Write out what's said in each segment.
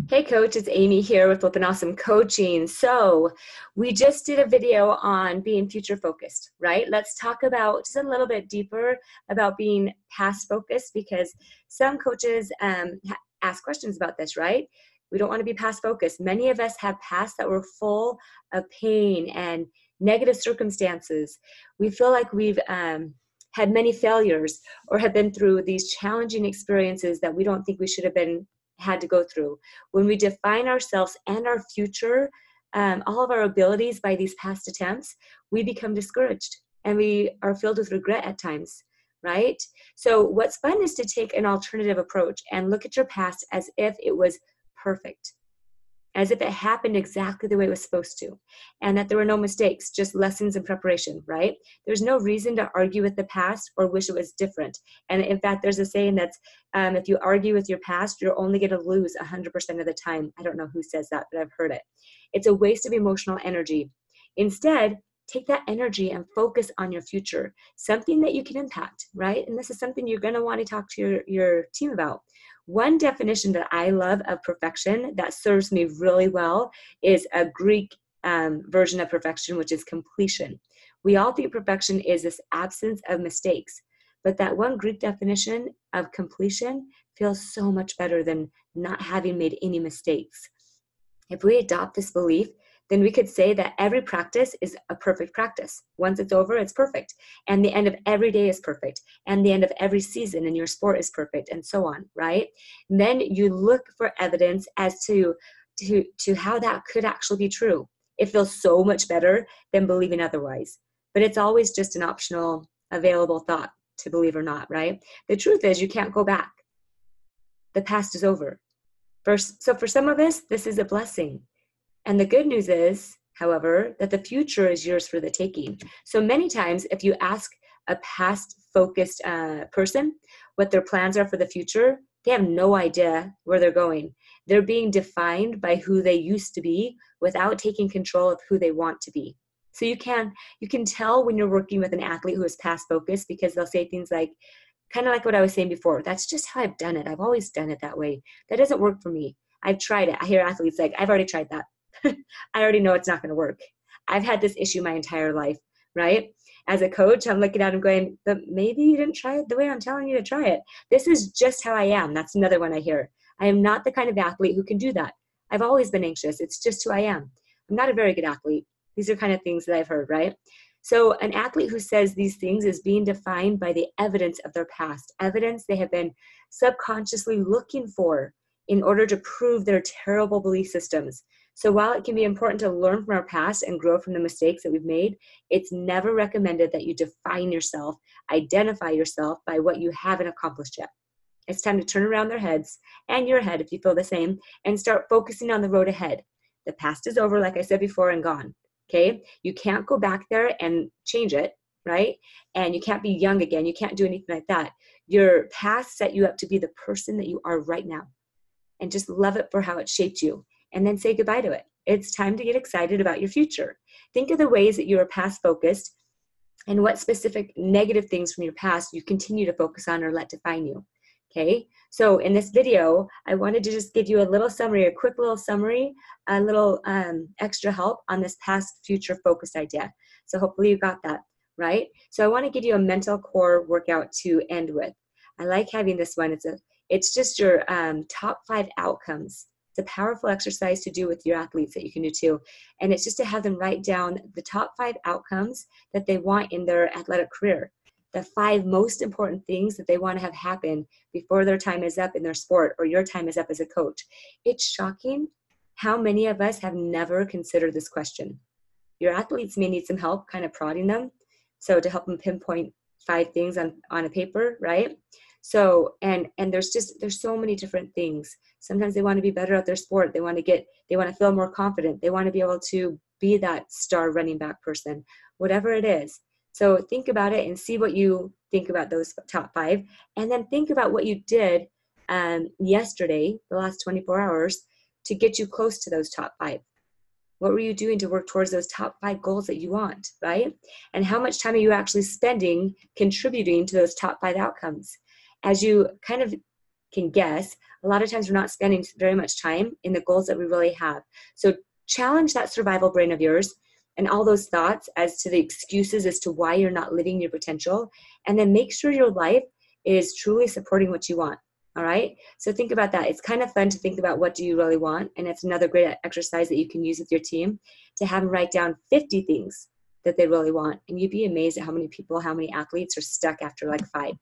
Hey coach, it's Amy here with Flippin' Awesome Coaching. So we just did a video on being future focused, right? Let's talk about just a little bit deeper about being past focused, because some coaches ask questions about this, right? We don't want to be past focused. Many of us have pasts that were full of pain and negative circumstances. We feel like we've had many failures or have been through these challenging experiences that we don't think we should have had to go through. When we define ourselves and our future, all of our abilities by these past attempts, we become discouraged and we are filled with regret at times, right? So what's fun is to take an alternative approach and look at your past as if it was perfect, as if it happened exactly the way it was supposed to, and that there were no mistakes, just lessons and preparation, right? There's no reason to argue with the past or wish it was different. And in fact, there's a saying that's, if you argue with your past, you're only going to lose 100% of the time. I don't know who says that, but I've heard it. It's a waste of emotional energy. Instead, take that energy and focus on your future, something that you can impact, right? And this is something you're going to want to talk to your team about. One definition that I love of perfection that serves me really well is a Greek version of perfection, which is completion. We all think perfection is this absence of mistakes, but that one Greek definition of completion feels so much better than not having made any mistakes. If we adopt this belief, then we could say that every practice is a perfect practice. Once it's over, it's perfect. And the end of every day is perfect. And the end of every season in your sport is perfect, and so on, right? And then you look for evidence as to how that could actually be true. It feels so much better than believing otherwise. But it's always just an optional, available thought to believe or not, right? The truth is you can't go back. The past is over. So for some of us, this is a blessing. And the good news is, however, that the future is yours for the taking. So many times, if you ask a past-focused person what their plans are for the future, they have no idea where they're going. They're being defined by who they used to be without taking control of who they want to be. So you can tell when you're working with an athlete who is past-focused, because they'll say things like, kind of like what I was saying before, that's just how I've done it. I've always done it that way. That doesn't work for me. I've tried it. I hear athletes like, I've already tried that. I already know it's not going to work. I've had this issue my entire life, right? As a coach, I'm looking at them going, but maybe you didn't try it the way I'm telling you to try it. This is just how I am. That's another one I hear. I am not the kind of athlete who can do that. I've always been anxious. It's just who I am. I'm not a very good athlete. These are kind of things that I've heard, right? So an athlete who says these things is being defined by the evidence of their past, evidence they have been subconsciously looking for in order to prove their terrible belief systems. So while it can be important to learn from our past and grow from the mistakes that we've made, it's never recommended that you define yourself, identify yourself by what you haven't accomplished yet. It's time to turn around their heads, and your head if you feel the same, and start focusing on the road ahead. The past is over, like I said before, and gone. Okay? You can't go back there and change it, right? And you can't be young again. You can't do anything like that. Your past set you up to be the person that you are right now. And just love it for how it shaped you. And then say goodbye to it. It's time to get excited about your future. Think of the ways that you are past focused and what specific negative things from your past you continue to focus on or let define you. Okay, so in this video, I wanted to just give you a little summary, a quick little summary, a little extra help on this past future focused idea. So hopefully you got that, right? So I want to give you a mental core workout to end with. I like having this one. It's just your top 5 outcomes. It's a powerful exercise to do with your athletes that you can do too. And it's just to have them write down the top 5 outcomes that they want in their athletic career. The 5 most important things that they want to have happen before their time is up in their sport or your time is up as a coach. It's shocking how many of us have never considered this question. Your athletes may need some help kind of prodding them. So to help them pinpoint 5 things on a paper, right? So, and there's so many different things. Sometimes they want to be better at their sport. They want to feel more confident. They want to be able to be that star running back person, whatever it is. So think about it and see what you think about those top 5. And then think about what you did yesterday, the last 24 hours, to get you close to those top 5. What were you doing to work towards those top 5 goals that you want, right? And how much time are you actually spending contributing to those top 5 outcomes? As you kind of can guess, a lot of times we're not spending very much time in the goals that we really have. So challenge that survival brain of yours and all those thoughts as to the excuses as to why you're not living your potential, and then make sure your life is truly supporting what you want. All right. So think about that. It's kind of fun to think about what do you really want. And it's another great exercise that you can use with your team to have them write down 50 things that they really want. And you'd be amazed at how many people, how many athletes are stuck after like 5.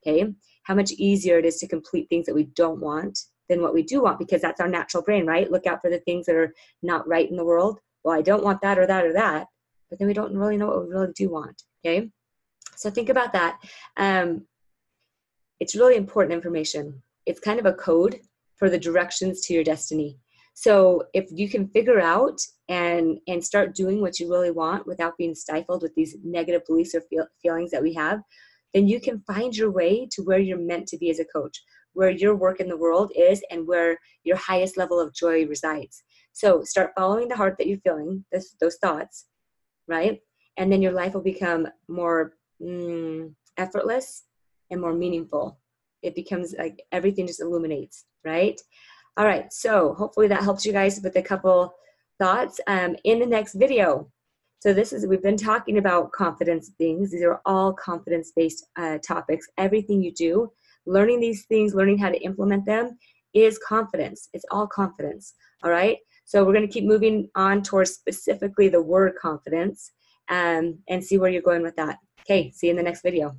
Okay. How much easier it is to complete things that we don't want than what we do want, because that's our natural brain, right? Look out for the things that are not right in the world. Well, I don't want that or that or that, but then we don't really know what we really do want. Okay. So think about that. It's really important information. It's kind of a code for the directions to your destiny. So if you can figure out and start doing what you really want without being stifled with these negative beliefs or feelings that we have, then you can find your way to where you're meant to be as a coach, where your work in the world is, and where your highest level of joy resides. So start following the heart that you're feeling, those thoughts, right? And then your life will become more effortless and more meaningful. It becomes like everything just illuminates, right? All right, so hopefully that helps you guys with a couple thoughts in the next video. So we've been talking about confidence things. These are all confidence-based topics. Everything you do, learning these things, learning how to implement them is confidence. It's all confidence, all right? So we're gonna keep moving on towards specifically the word confidence and see where you're going with that. Okay, see you in the next video.